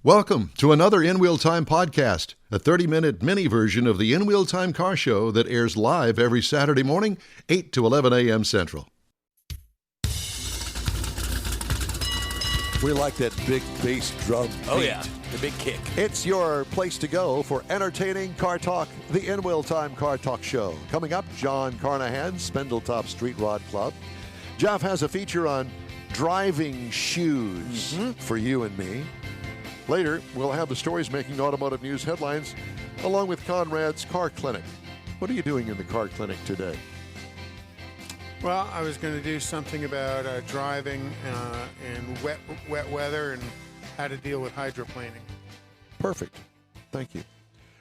Welcome to another In Wheel Time podcast, a 30-minute mini version of the In Wheel Time car show that airs live every Saturday morning, 8 to 11 a.m. Central. We like that big bass drum beat. Oh, yeah. The big kick. It's your place to go for entertaining car talk, the In Wheel Time Car Talk Show. Coming up, John Carnahan, Spindletop Street Rod Club. Jeff has a feature on driving shoes for you and me. Later, we'll have the stories making automotive news headlines, along with Conrad's Car Clinic. What are you doing in the car clinic today? Well, I was going to do something about driving in wet weather and how to deal with hydroplaning. Perfect. Thank you.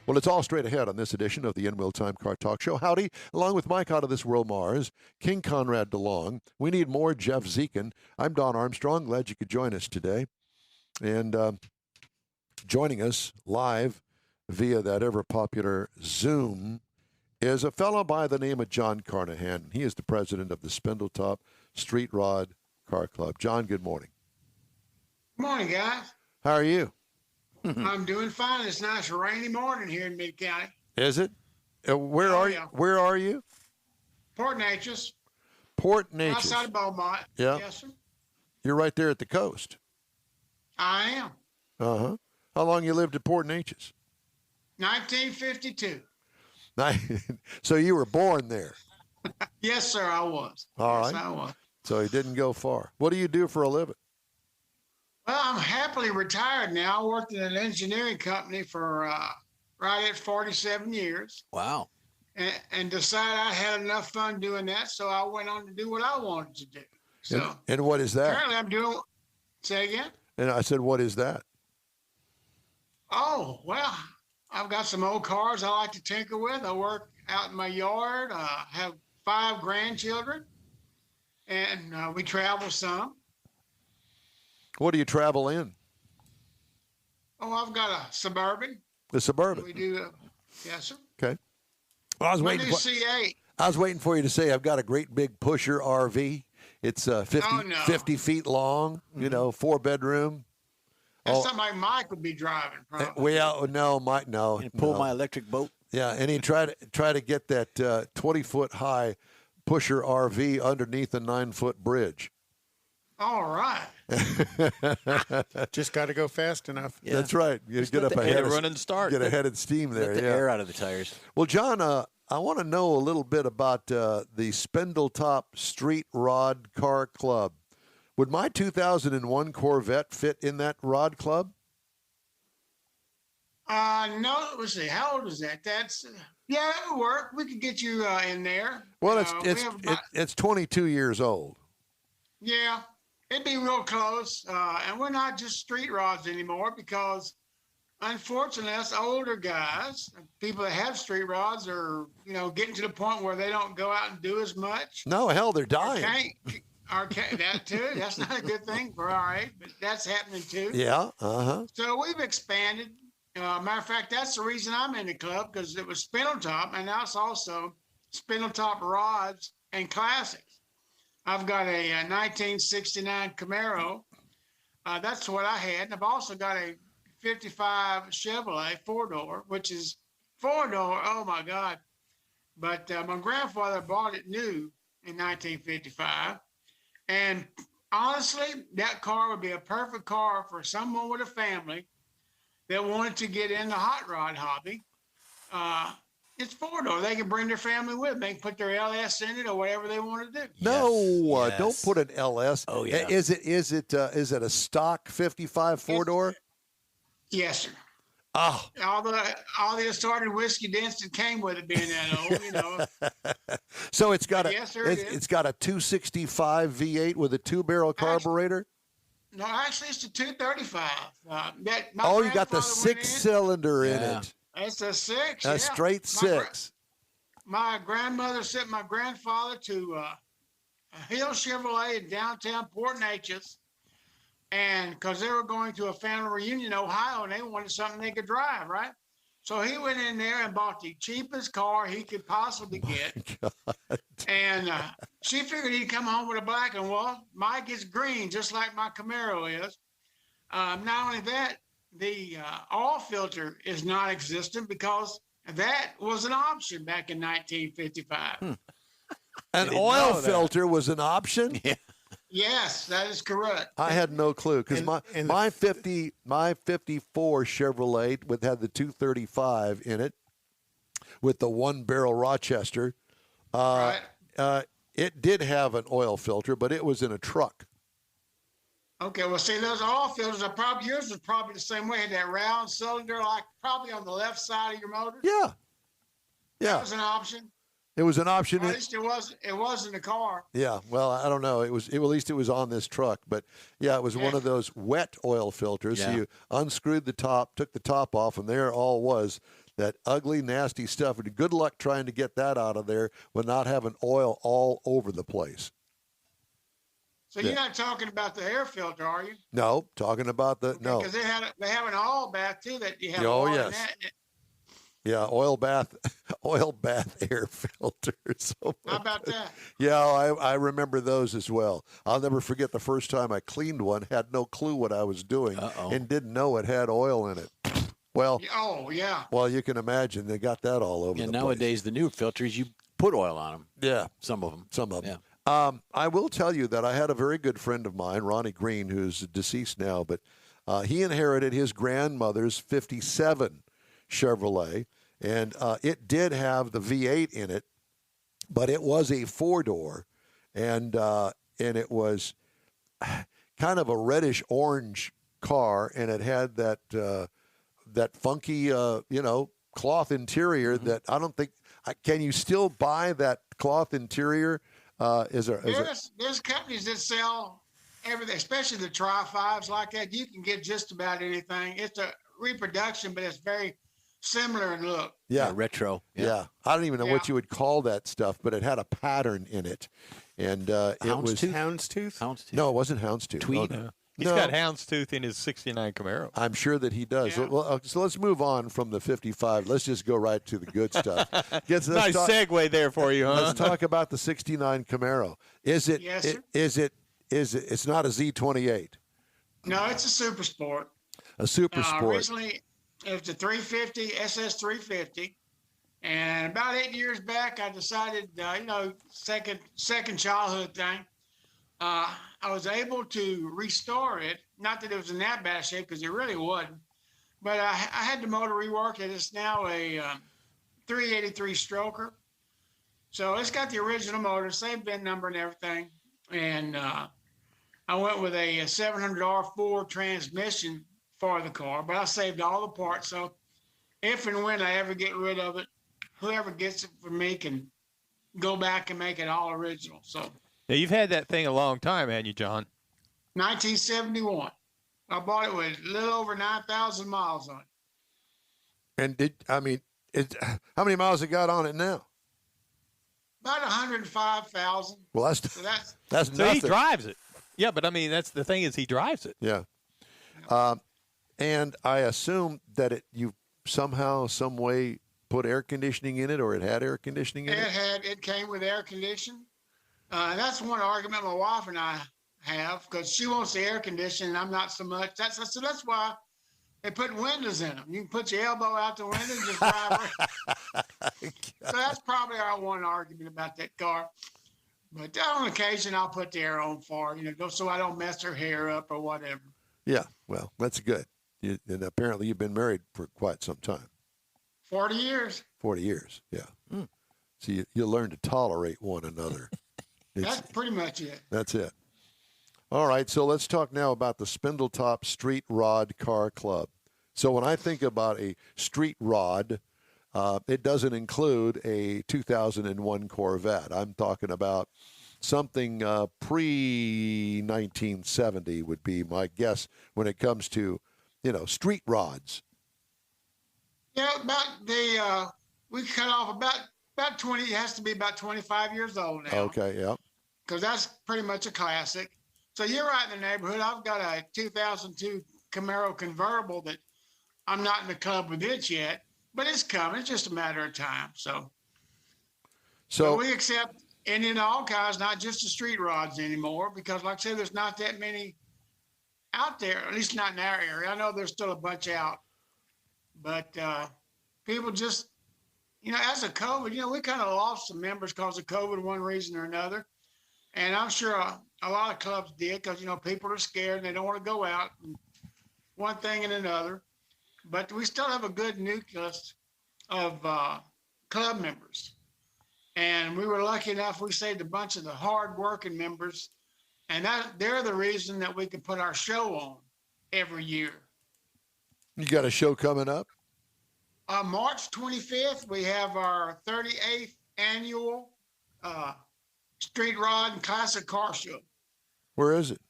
Well, it's all straight ahead on this edition of the In Wheel Time Car Talk Show. Howdy, along with Mike out of this world Mars, King Conrad DeLong. We need more Jeff Dziekan. I'm Don Armstrong. Glad you could join us today. And joining us live via that ever-popular Zoom is a fellow by the name of John Carnahan. He is the president of the Spindletop Street Rod Car Club. John, good morning. Good morning, guys. How are you? I'm doing fine. It's a nice rainy morning here in Mid-County. Is it? Where are you? Where are you? Port Neches. Port Neches. Outside of Beaumont. Yeah. Yes, sir. You're right there at the coast. I am. Uh-huh. How long you lived at Port Neches? 1952. So you were born there. Yes, sir, I was. All yes, right. I was. So you didn't go far. What do you do for a living? Well, I'm happily retired now. I worked in an engineering company for right at 47 years. Wow. And decided I had enough fun doing that, so I went on to do what I wanted to do. So and what is that? currently I'm doing, say again? And I said, what is that? Oh, well, I've got some old cars I like to tinker with. I work out in my yard. I have 5 grandchildren, and we travel some. What do you travel in? Oh, I've got a Suburban. The Suburban. We do, yes, sir. Okay. Well, My new C8. I was waiting for you to say I've got a great big pusher RV. It's 50 feet long, 4-bedroom. That's something like Mike would be driving, probably. Mike, no. And pull my electric boat. Yeah, and he tried to get that 20-foot high pusher RV underneath a 9-foot bridge. All right. Just got to go fast enough. Yeah. That's right. You Just get let up the ahead. air run and start. Get ahead of steam there. Let the air out of the tires. Well, John, I want to know a little bit about the Spindletop Street Rod Car Club. Would my 2001 Corvette fit in that rod club? No, let's see. How old is that? That's, yeah, that would work. We could get you in there. Well, it's 22 years old. Yeah, it'd be real close. And we're not just street rods anymore because, unfortunately, us older guys, people that have street rods are, getting to the point where they don't go out and do as much. No, hell, they're dying. That too. That's not a good thing for our age, but that's happening too. Yeah, uh-huh. So we've expanded. Matter of fact, that's the reason I'm in the club, because it was Spindletop, and now it's also Spindletop Rods and Classics. I've got a 1969 Camaro. That's what I had. And I've also got a 55 Chevrolet 4-door, which is 4-door. Oh, my God. But my grandfather bought it new in 1955. And honestly, that car would be a perfect car for someone with a family that wanted to get in the hot rod hobby. It's 4-door. They can bring their family with them. They can put their LS in it or whatever they want to do. No, Yes. Don't put an LS. Oh, yeah. Is it a stock 55 4-door? Yes, sir. Oh. All the assorted whiskey dents that came with it being that old, So it's got yes, sir, it's got a 265 V8 with a 2-barrel carburetor. No, actually, it's a 235. You got the 6-cylinder in it. It's a 6. A straight 6. My grandmother sent my grandfather to a Hill Chevrolet in downtown Port Neches, and because they were going to a family reunion in Ohio, and they wanted something they could drive, right? So he went in there and bought the cheapest car he could possibly get. And she figured he'd come home with a black one. Well, Mike is green, just like my Camaro is. Not only that, the oil filter is non-existent because that was an option back in 1955. An oil filter was an option? Yeah. Yes, that is correct. I had no clue because And my 54 Chevrolet had the 235 in it with the one barrel Rochester. Right. It did have an oil filter, but it was in a truck. Okay, well, see, those oil filters are probably, yours was probably the same way, had that round cylinder, like probably on the left side of your motor. Yeah. That Yeah. was an option. It was an option. Or at least it was in the car. Yeah, well, I don't know. At least it was on this truck, but yeah, it was one of those wet oil filters. So Yeah. you unscrewed the top, took the top off, and there all was that ugly, nasty stuff. And good luck trying to get that out of there with not having oil all over the place. So you're not talking about the air filter, are you? No, talking about no. Because they have an oil bath too that you have. Oh, oil in yes. that. Yeah, oil bath air filters. How about that? Yeah, I remember those as well. I'll never forget the first time I cleaned one, had no clue what I was doing, and didn't know it had oil in it. Well, oh yeah. Well, you can imagine they got that all over Yeah, the nowadays, the new filters, you put oil on them. Yeah. Some of them. Some of them. Yeah. I will tell you that I had a very good friend of mine, Ronnie Green, who's deceased now, but he inherited his grandmother's 57 Chevrolet, and it did have the V8 in it, but it was a four-door, and it was kind of a reddish-orange car, and it had that funky, cloth interior that I don't think. Can you still buy that cloth interior? There's companies that sell everything, especially the Tri-5s like that. You can get just about anything. It's a reproduction, but it's very similar in look. Yeah, retro. Yeah. I don't even know what you would call that stuff, but it had a pattern in it, and it was Houndstooth. Houndstooth. No, it wasn't Houndstooth. Tweed. No. He's got houndstooth in his 69 Camaro. I'm sure that he does. Yeah. Well, so let's move on from the 55. Let's just go right to the good stuff. Nice segue there for you, huh? Let's talk about the 69 Camaro. Is it? Yes, sir. Is it? It's not a Z28. No, it's a Super Sport. A Super Sport. Originally, it was a 350 SS 350, and about 8 years back, I decided, second childhood thing. I was able to restore it. Not that it was in that bad shape, because it really wasn't. But I had the motor reworked, and it's now a 383 stroker. So it's got the original motor, same VIN number and everything. And I went with a 700R4 transmission for the car, but I saved all the parts. So if and when I ever get rid of it, whoever gets it from me can go back and make it all original. So. Now, you've had that thing a long time, haven't you, John? 1971. I bought it with a little over 9,000 miles on it. And how many miles it got on it now? About 105,000. Well, that's So that's So nothing. he drives it. Yeah, but I mean, that's the thing is he drives it. Yeah. And I assume that you somehow, some way, put air conditioning in it, or it had air conditioning in it. it came with air conditioning. And that's one argument my wife and I have, because she wants the air conditioning and I'm not so much. That's why they put windows in them. You can put your elbow out the window and just drive around. So that's probably our one argument about that car. But on occasion, I'll put the air on for her, so I don't mess her hair up or whatever. Yeah, well, that's good. And apparently you've been married for quite some time. 40 years. 40 years, yeah. So you learn to tolerate one another. That's pretty much it. That's it. All right, so let's talk now about the Spindletop Street Rod Car Club. So when I think about a street rod, it doesn't include a 2001 Corvette. I'm talking about something pre-1970 would be my guess when it comes to, street rods. Yeah, we cut off about 20. It has to be about 25 years old now. Okay, yeah. Because that's pretty much a classic. So you're right in the neighborhood. I've got a 2002 Camaro convertible that I'm not in the club with it yet, but it's coming. It's just a matter of time. So we accept any and all cars, not just the street rods anymore, because like I said, there's not that many out there, at least not in our area. I know there's still a bunch out, but people just, as of COVID, we kind of lost some members because of COVID, one reason or another. And I'm sure a lot of clubs did because, people are scared and they don't want to go out, and one thing and another. But we still have a good nucleus of club members. And we were lucky enough, we saved a bunch of the hard-working members. And they're the reason that we can put our show on every year. You got a show coming up? March 25th, we have our 38th annual Street Rod and Classic Car Show. Where is it?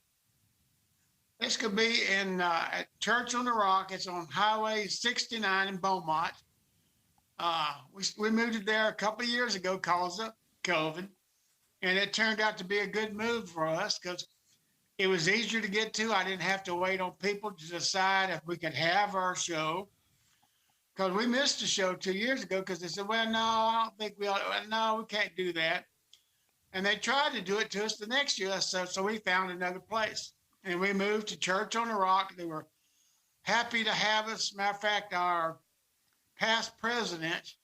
This could be at Church on the Rock. It's on Highway 69 in Beaumont. We moved it there a couple of years ago because of COVID. And it turned out to be a good move for us because it was easier to get to. I didn't have to wait on people to decide if we could have our show. Because we missed a show 2 years ago because they said, well, no, I don't think we ought to. No, we can't do that. And they tried to do it to us the next year. So we found another place. And we moved to Church on the Rock. They were happy to have us. Matter of fact, our past president,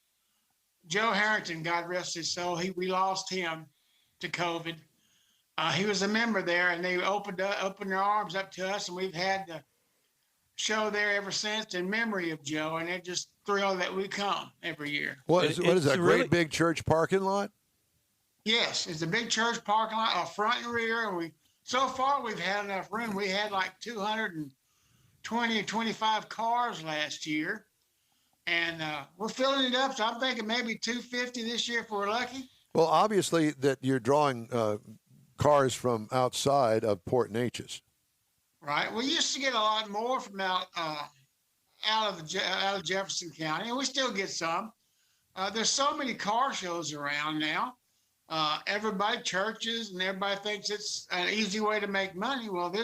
Joe Harrington, God rest his soul, we lost him to COVID. He was a member there, and they opened their arms up to us, and we've had the show there ever since in memory of Joe, and they're just thrilled that we come every year. What is that great big church parking lot? Yes, it's a big church parking lot, front and rear, and so far we've had enough room. We had like 220 or 25 cars last year, and we're filling it up, so I'm thinking maybe 250 this year if we're lucky. Well, obviously that you're drawing cars from outside of Port Neches. Right. We used to get a lot more from out of Jefferson County, and we still get some. There's so many car shows around now. Everybody, churches, and everybody thinks it's an easy way to make money. Well,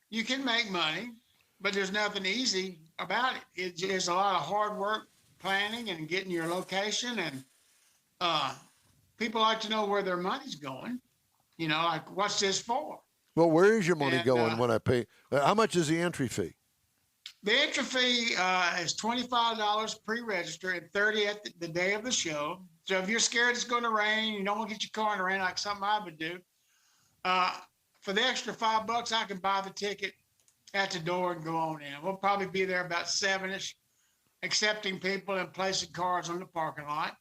you can make money, but there's nothing easy about it. There's a lot of hard work planning and getting your location, and people like to know where their money's going. Like, what's this for? Well, where is your money going when I pay? How much is the entry fee? The entry fee is $25 pre-register and $30 at the day of the show. So if you're scared it's going to rain, you don't want to get your car in the rain like something I would do, for the extra $5, I can buy the ticket at the door and go on in. We'll probably be there about 7-ish, accepting people and placing cars on the parking lot.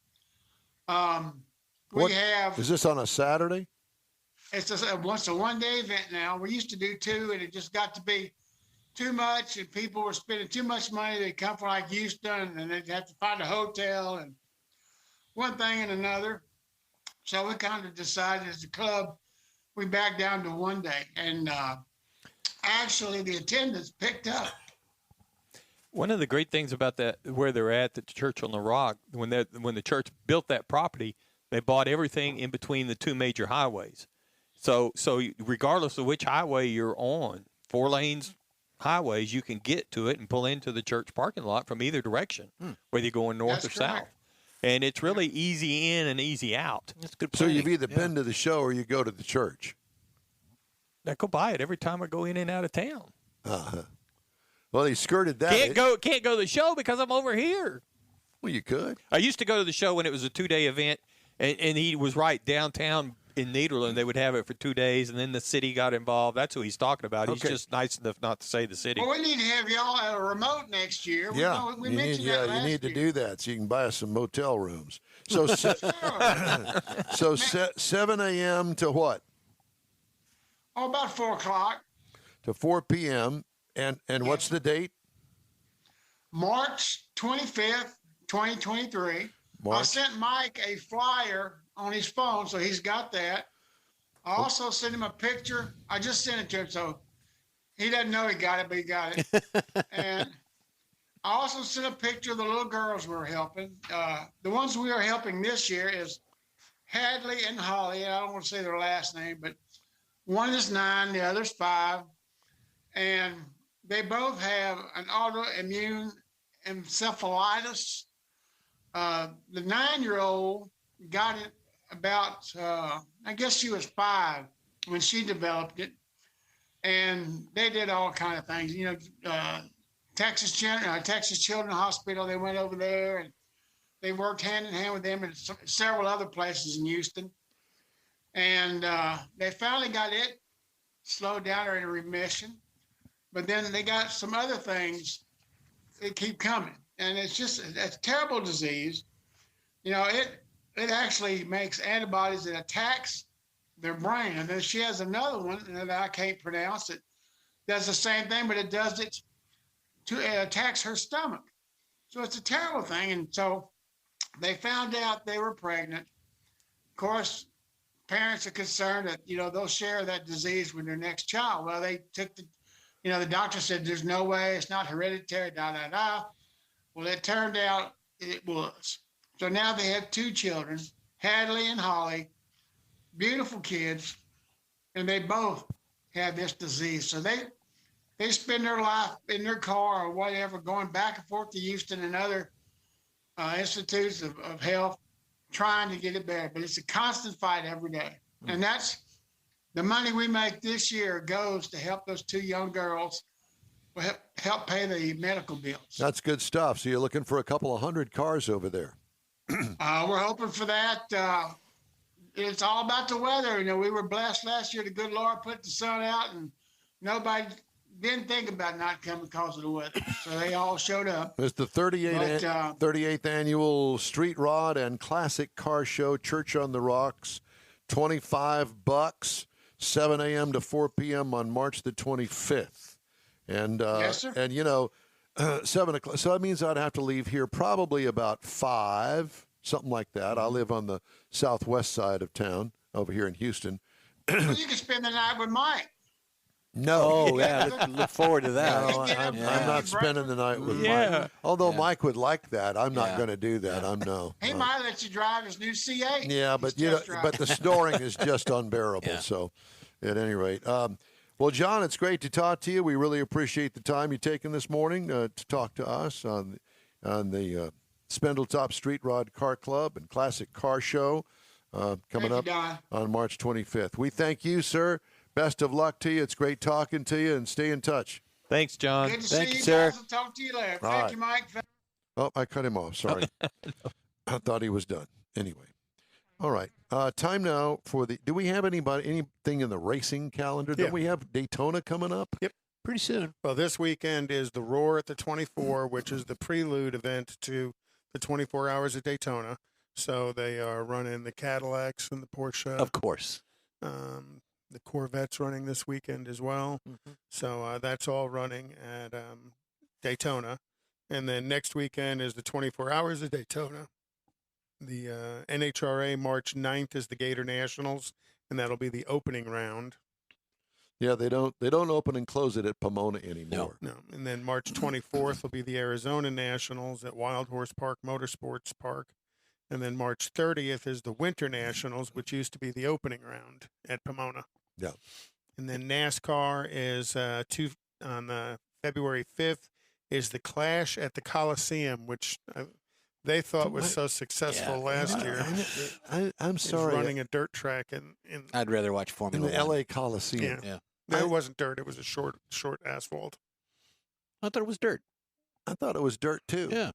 Is this on a Saturday? It's a one-day event now. We used to do 2, and it just got to be too much, and people were spending too much money. They'd come from like Houston, and they'd have to find a hotel and one thing and another. So we kind of decided as a club, we backed down to one day, and actually the attendance picked up. One of the great things about that, where they're at the Church on the Rock, when the church built that property, they bought everything in between the 2 major highways. So regardless of which highway you're on, 4 lanes highways, you can get to it and pull into the church parking lot from either direction, whether you're going north or south. And it's really easy in and easy out. That's good. So you've either been to the show or you go to the church. I go by it every time I go in and out of town. Uh-huh. Well, he skirted that. Can't go to the show because I'm over here. Well, you could. I used to go to the show when it was a 2-day event, and he was right downtown in Nederland. They would have it for 2 days, and then the city got involved. That's who he's talking about. Okay. He's just nice enough not to say the city. Well, we need to have y'all at a remote next year. Yeah, we mentioned that last you need to year. do that so you can buy us some motel rooms. So, so 7 a.m. to what? Oh, about 4 o'clock. To 4 p.m. And what's the date? March 25th, 2023. I sent Mike a flyer on his phone, so he's got that. I also sent him a picture. I just sent it to him, so he doesn't know he got it, but he got it. And I also sent a picture of the little girls we're helping. The ones we are helping this year is Hadley and Holly. I don't want to say their last name, but one is 9, the other's 5. And they both have an autoimmune encephalitis. The 9-year-old got it about, I guess she was 5 when she developed it. and they did all kind of things. Texas Children's Hospital. They went over there and they worked hand in hand with them and several other places in Houston. And they finally got it slowed down or in remission. But then they got some other things that keep coming. And it's a terrible disease. It actually makes antibodies that attacks their brain. And then she has another one that I can't pronounce. It does the same thing, but it does it attacks her stomach. So it's a terrible thing. And so they found out they were pregnant. Of course, parents are concerned that, they'll share that disease with their next child. Well, they took the doctor said, there's no way, it's not hereditary, Well, it turned out it was. So now they have 2 children, Hadley and Holly, beautiful kids, and they both have this disease. So they spend their life in their car or whatever, going back and forth to Houston and other institutes of health, trying to get it better. But it's a constant fight every day. And that's the money we make this year goes to help those 2 young girls, help pay the medical bills. That's good stuff. So you're looking for a couple of 100 cars over there. We're hoping for that. It's all about the weather. We were blessed last year. The good Lord put the sun out, and nobody didn't think about not coming because of the weather. So they all showed up. It's the 38th annual Street Rod and Classic Car Show, Church on the Rocks, $25, 7 a.m. to 4 p.m. on March the 25th. And, yes, sir. And 7 o'clock. So that means I'd have to leave here probably about 5, something like that. I live on the southwest side of town over here in Houston. Well, you can spend the night with Mike. No. Oh, yeah. Look forward to that. No, I'm not spending the night with Mike. Although Mike would like that. I'm not going to do that. He might let you drive his new C8. Yeah, but but the snoring is just unbearable. Yeah. So, at any rate, well, John, it's great to talk to you. We really appreciate the time you've taken this morning to talk to us on the Spindletop Street Rod Car Club and Classic Car Show coming up on March 25th. We thank you, sir. Best of luck to you. It's great talking to you, and stay in touch. Thanks, John. Good to Thank see you, you, sir. guys. I'll talk to you later. All Thank right. you, Mike. Oh, I cut him off. Sorry. I thought he was done. Anyway. All right. Time now for do we have anything in the racing calendar? Yeah. Don't we have Daytona coming up? Yep. Pretty soon. Well, this weekend is the Roar at the 24, which is the prelude event to the 24 Hours at Daytona. So they are running the Cadillacs and the Porsche. Of course. The Corvette's running this weekend as well. Mm-hmm. So that's all running at Daytona. And then next weekend is the 24 Hours of Daytona. The NHRA March 9th is the Gator Nationals, and that'll be the opening round. Yeah, they don't open and close it at Pomona anymore. No. And then March 24th will be the Arizona Nationals at Wild Horse Park Motorsports Park. And then March 30th is the Winter Nationals, which used to be the opening round at Pomona. Yeah. And then NASCAR is on February 5th is the Clash at the Coliseum, which they thought was so successful last year. I'm sorry. Running a dirt track in I'd rather watch Formula in the One. L.A. Coliseum. Yeah. No, it wasn't dirt. It was a short asphalt. I thought it was dirt. I thought it was dirt too. Yeah. I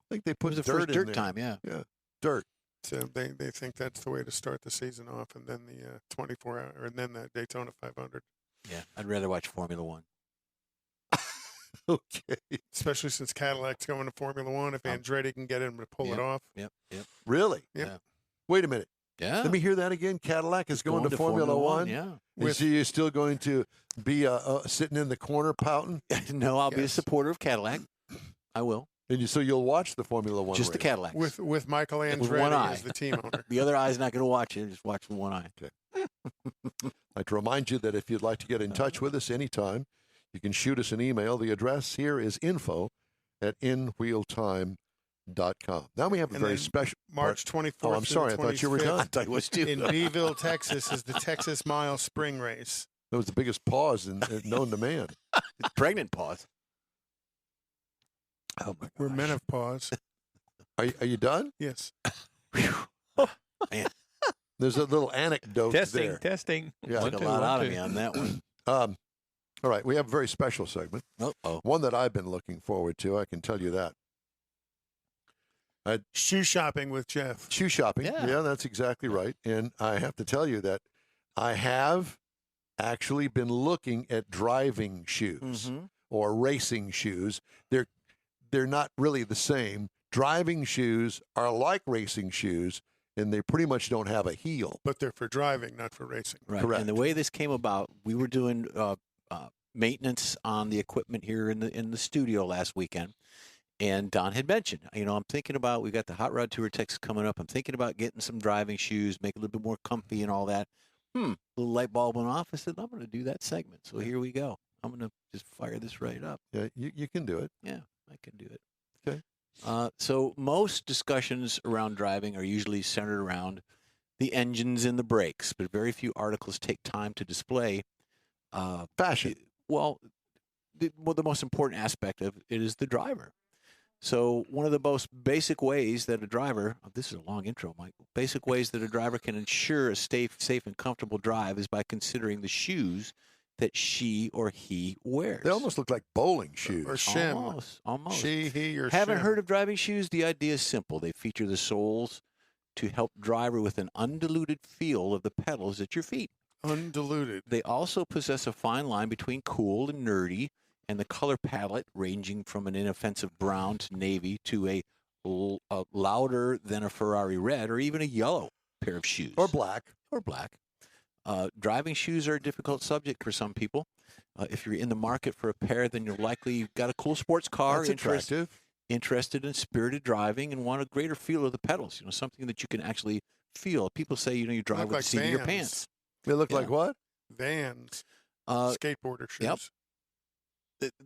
think they put It was the dirt first in dirt there. time, yeah. Yeah, dirt. So they think that's the way to start the season off, and then the 24 hour, and then the Daytona 500. Yeah. I'd rather watch Formula One. Okay. Especially since Cadillac's going to Formula One, if Andretti can get him to pull it off. Yep. Really? Yep. Yeah. Wait a minute. Yeah. Let me hear that again. Cadillac is going to Formula One. Yeah. Is you still going to be sitting in the corner pouting? No, I'll be a supporter of Cadillac. I will. And so you'll watch the Formula One Just race. the Cadillacs. With Michael With one Andretti eye. as the team owner. The other eye's not going to watch it. Just watch with one eye. Okay. I'd like to remind you that if you'd like to get in touch with us anytime, you can shoot us an email. The address here is info@inwheeltime.com. Now we have a And very then special March 24th. Oh, I'm sorry. I thought you were done. I thought it was too. In Beeville, Texas, is the Texas Mile Spring Race. That was the biggest pause known to man. Pregnant pause. Oh my We're gosh. men of pause. Are you done? Yes. Man. There's a little anecdote there. Testing. Yeah. Took a lot out of me on that one. All right, we have a very special segment. Uh-oh. One that I've been looking forward to. I can tell you that. Shoe shopping with Jeff. Shoe shopping. Yeah. That's exactly right. And I have to tell you that I have actually been looking at driving shoes or racing shoes. They're not really the same. Driving shoes are like racing shoes, and they pretty much don't have a heel. But they're for driving, not for racing. Right. Correct. And the way this came about, we were doing maintenance on the equipment here in the studio last weekend. And Don had mentioned, I'm thinking about, we got the Hot Rod Tour Techs coming up. I'm thinking about getting some driving shoes, make it a little bit more comfy and all that. Little light bulb went off. I said, I'm going to do that segment. So here we go. I'm going to just fire this right up. Yeah, you can do it. Yeah, I can do it. Okay. So most discussions around driving are usually centered around the engines and the brakes, but very few articles take time to display Fashion. Well, the most important aspect of it is the driver. So one of the most basic ways that a driver, this is a long intro, Mike, basic ways that a driver can ensure a safe and comfortable drive is by considering the shoes that she or he wears. They almost look like bowling shoes. Or shim. Almost. She, he, or Haven't shim. heard of driving shoes? The idea is simple. They feature the soles to help driver with an undiluted feel of the pedals at your feet. Undiluted. They also possess a fine line between cool and nerdy, and the color palette ranging from an inoffensive brown to navy to a louder than a Ferrari red or even a yellow pair of shoes. Or black. Or black. Driving shoes are a difficult subject for some people. If you're in the market for a pair, then you're likely got a cool sports car, That's attractive. interested in spirited driving, and want a greater feel of the pedals. Something that you can actually feel. People say, you drive Look with like the seat of your Vans. pants. They look Yeah. like what? Vans. Skateboarder shoes. Yep.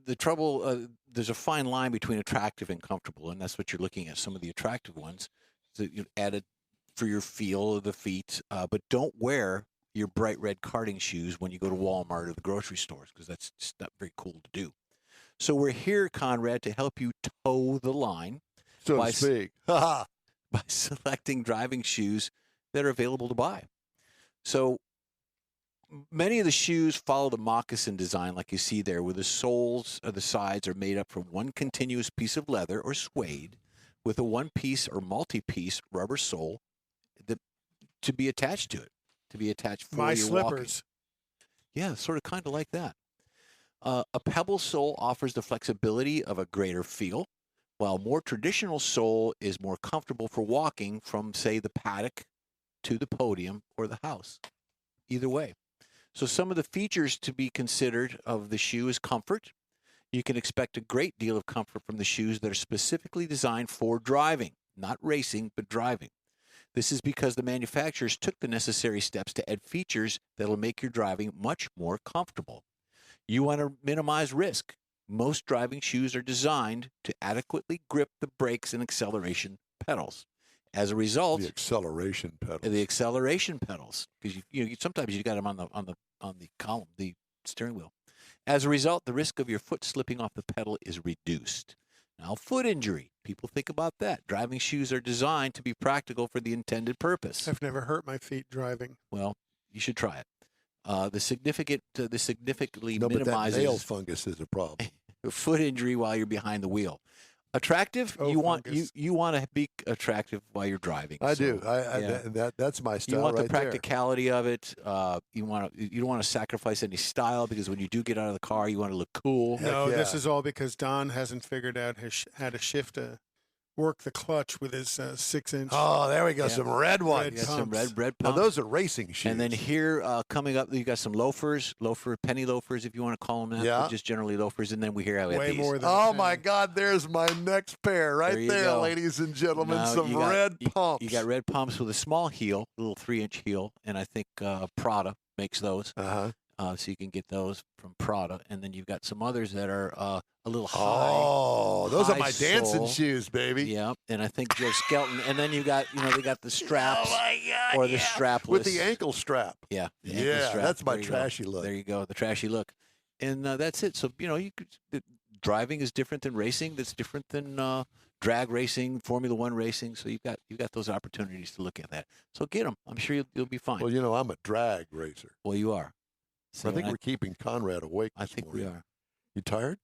The trouble, there's a fine line between attractive and comfortable, and that's what you're looking at. Some of the attractive ones that you added for your feel of the feet, but don't wear your bright red karting shoes when you go to Walmart or the grocery stores, because that's just not very cool to do. So we're here, Conrad, to help you toe the line So By to speak. Ha by selecting driving shoes that are available to buy. So many of the shoes follow the moccasin design like you see there, where the soles or the sides are made up from one continuous piece of leather or suede with a one-piece or multi-piece rubber sole to be attached to it, to be attached for My your walking. slippers. Yeah, sort of kind of like that. A pebble sole offers the flexibility of a greater feel, while more traditional sole is more comfortable for walking from, say, the paddock to the podium or the house. Either way. So some of the features to be considered of the shoe is comfort. You can expect a great deal of comfort from the shoes that are specifically designed for driving, not racing, but driving. This is because the manufacturers took the necessary steps to add features that will make your driving much more comfortable. You want to minimize risk. Most driving shoes are designed to adequately grip the brakes and acceleration pedals. As a result, The acceleration pedal. because sometimes you got them on the column, the steering wheel. As a result, the risk of your foot slipping off the pedal is reduced. Now, foot injury. People think about that. Driving shoes are designed to be practical for the intended purpose. I've never hurt my feet driving. Well, you should try it. The significantly No, but that nail minimizes fungus is a problem. foot injury while you're behind the wheel. Attractive? Oh, you want fungus. you want to be attractive while you're driving. I So, do. yeah. That's my style You want right the practicality of it. You don't want to sacrifice any style, because when you do get out of the car, you want to look cool. Heck No, this yeah. is all because Don hasn't figured out how to shift work the clutch with his 6-inch. Oh, there we go. Yeah. Some red ones. You got some pumps. red Now, pumps. those are racing shoes. And then here, coming up, you got some penny loafers, if you want to call them that. Yeah. But just generally loafers. And then we hear Way these. more than Oh, a my penny. God. There's my next pair right There you there, go. ladies and gentlemen. Now, Some you got- red pumps. You got red pumps with a small heel, a little 3-inch heel, and I think Prada makes those. Uh-huh. So you can get those from Prada. And then you've got some others that are a little high. Oh, those are high my dancing sole. shoes, baby. Yeah, and I think Joe Skelton. And then you got, they got the straps God, or the strapless. With the ankle strap. Yeah, the ankle Yeah, strap. that's my There you go. trashy look. There you go, the trashy look, and that's it. So driving is different than racing. That's different than drag racing, Formula One racing. So you've got those opportunities to look at that. So get them. I'm sure you'll be fine. Well, I'm a drag racer. Well, you are. See, I think we're keeping Conrad awake. I this think morning. we are. You tired?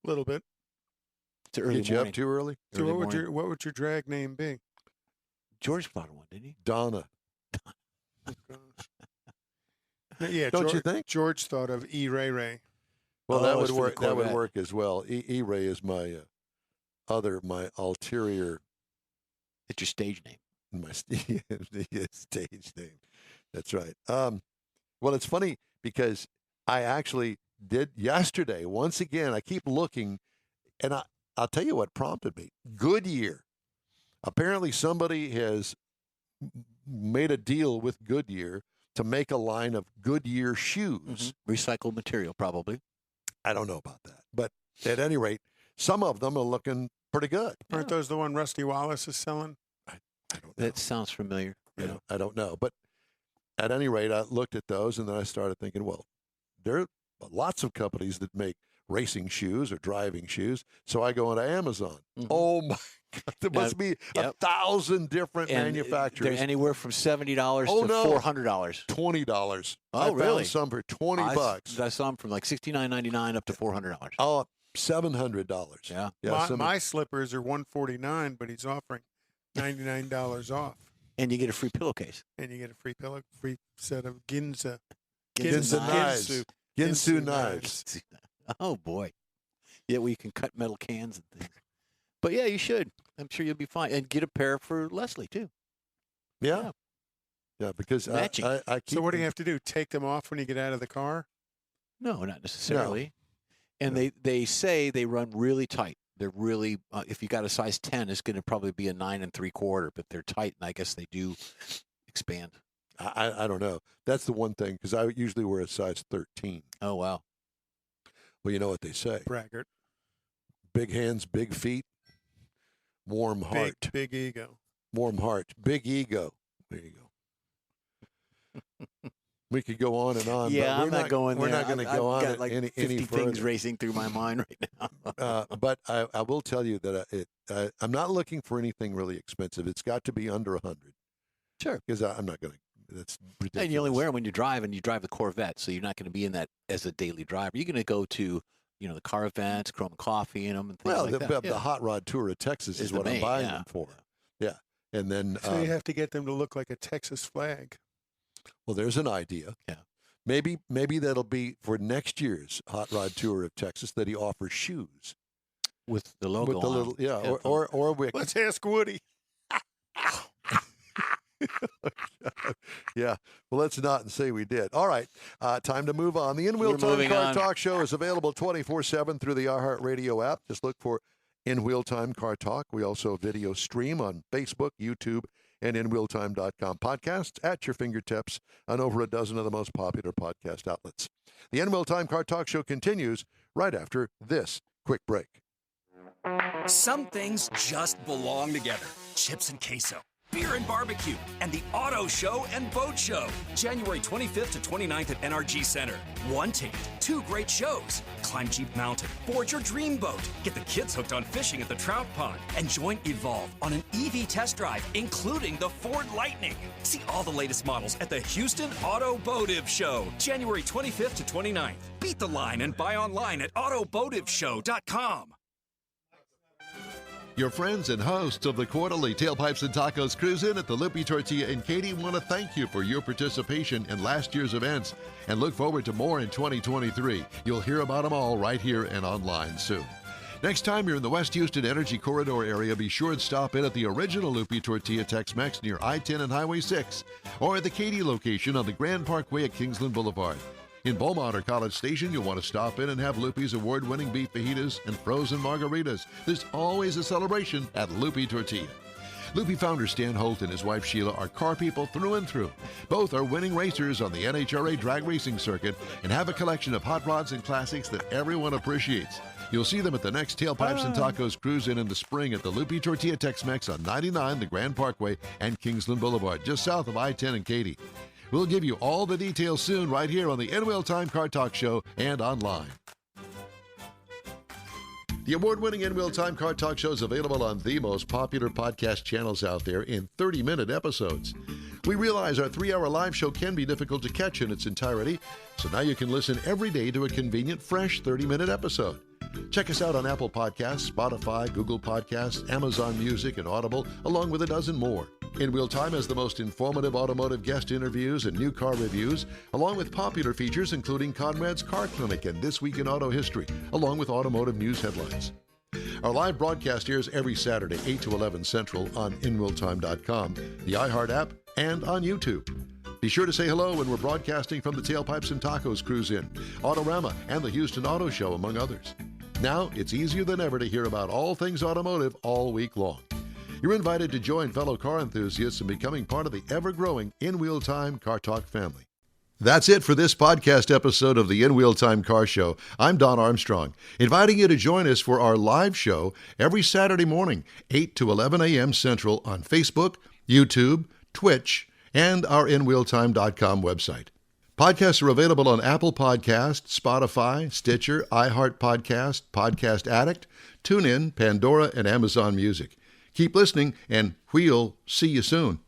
A little bit. It's an early Get you morning. up too early? So Early what would your drag name be? George thought of one, didn't he? Donna. Yeah, Don't George, you think? George thought of E. Ray Ray. Well, Oh, that it's would for the work. That would Corvette. work as well. E-Ray is my my ulterior, It's your stage name. my stage name. That's right. Well, it's funny because I actually did yesterday. Once again, I keep looking, and I'll tell you what prompted me. Goodyear. Apparently, somebody has made a deal with Goodyear to make a line of Goodyear shoes. Recycled material, probably. I don't know about that, but at any rate, some of them are looking pretty good. Aren't those the one Rusty Wallace is selling? I don't know. That sounds familiar. You know, I don't know, but at any rate, I looked at those and then I started thinking, well, there are lots of companies that make racing shoes or driving shoes. So I go into Amazon. Oh my God, there must be 1,000 different And manufacturers. They're anywhere from $70 Oh, to no. $400. $20. Oh, I really? found some for $20. I saw them from like $69.99 up to $400. Oh, $700. Yeah. My slippers are $149, but he's offering $99 off, And you get a free pillowcase. and you get a free set of Ginza Ginza knives. Ginsu knives. Oh, boy. Yeah, where you can cut metal cans and things. But, yeah, you should. I'm sure you'll be fine. And get a pair for Leslie, too. Yeah. Yeah, because Matching. I keep So what do you have to do? Take them off when you get out of the car? No, not necessarily. And they say they run really tight. They're really, if you got a size 10, it's going to probably be a 9 3/4, but they're tight, and I guess they do expand. I don't know. That's the one thing, because I usually wear a size 13. Oh, wow. Well, you know what they say. Braggart. Big hands, big feet, warm heart. Big ego. Warm heart, big ego. There you go. We could go on and on. Yeah, but I'm not going We're there. not going to I've go on got like any 50 things further. racing through my mind right now. But I will tell you that I'm not looking for anything really expensive. It's got to be under 100. Sure. Because I'm not going to. That's ridiculous. And you only wear them when you drive, and you drive the Corvette, so you're not going to be in that as a daily driver. You're going to go to, the car events, Chrome Coffee in them, and things Well, like that. the Hot Rod Tour of Texas is the what I'm main, buying them for. Yeah. And then, So you have to get them to look like a Texas flag. well, there's an idea. Yeah. Maybe that'll be for next year's Hot Rod Tour of Texas that he offers shoes With the logo with the on. little or we Let's ask Woody. yeah. Well, let's not and say we did. All right. Time to move on. The In Wheel We're Time moving Car on. Talk Show is available 24/7 through the iHeartRadio app. Just look for In Wheel Time Car Talk. We also video stream on Facebook, YouTube, and InWheelTime.com. Podcasts at your fingertips on over a dozen of the most popular podcast outlets. The In Wheel Time Car Talk Show continues right after this quick break. Some things just belong together. Chips and queso, beer and barbecue, and the Auto Show and Boat Show. January 25th to 29th at NRG Center. One ticket, 2 great shows. Climb Jeep Mountain, board your dream boat, get the kids hooked on fishing at the Trout Pond, and join Evolve on an EV test drive, including the Ford Lightning. See all the latest models at the Houston Automotive Show. January 25th to 29th. Beat the line and buy online at automotiveshow.com. Your friends and hosts of the quarterly Tailpipes and Tacos Cruise In at the Loopy Tortilla in Katy want to thank you for your participation in last year's events and look forward to more in 2023. You'll hear about them all right here and online soon. Next time you're in the West Houston Energy Corridor area, be sure to stop in at the original Loopy Tortilla Tex-Mex near I-10 and Highway 6 or at the Katy location on the Grand Parkway at Kingsland Boulevard. In Beaumont or College Station, you'll want to stop in and have Loopy's award-winning beef fajitas and frozen margaritas. There's always a celebration at Loopy Tortilla. Loopy founder Stan Holt and his wife Sheila are car people through and through. Both are winning racers on the NHRA drag racing circuit and have a collection of hot rods and classics that everyone appreciates. You'll see them at the next Tailpipes and Tacos Cruise In the spring at the Loopy Tortilla Tex-Mex on 99, the Grand Parkway, and Kingsland Boulevard, just south of I-10 and Katy. We'll give you all the details soon right here on the In Wheel Time Car Talk Show and online. The award-winning In Wheel Time Car Talk Show is available on the most popular podcast channels out there in 30-minute episodes. We realize our 3-hour live show can be difficult to catch in its entirety, so now you can listen every day to a convenient, fresh 30-minute episode. Check us out on Apple Podcasts, Spotify, Google Podcasts, Amazon Music, and Audible, along with a dozen more. In Wheel Time has the most informative automotive guest interviews and new car reviews, along with popular features including Conrad's Car Clinic and This Week in Auto History, along with automotive news headlines. Our live broadcast airs every Saturday, 8 to 11 Central on InWheelTime.com, the iHeart app, and on YouTube. Be sure to say hello when we're broadcasting from the Tailpipes and Tacos Cruise-In, Autorama, and the Houston Auto Show, among others. Now, it's easier than ever to hear about all things automotive all week long. You're invited to join fellow car enthusiasts in becoming part of the ever-growing In Wheel Time Car Talk family. That's it for this podcast episode of the In Wheel Time Car Show. I'm Don Armstrong, inviting you to join us for our live show every Saturday morning, 8 to 11 a.m. Central on Facebook, YouTube, Twitch, and our InWheelTime.com website. Podcasts are available on Apple Podcasts, Spotify, Stitcher, iHeart Podcast, Podcast Addict, TuneIn, Pandora, and Amazon Music. Keep listening, and we'll see you soon.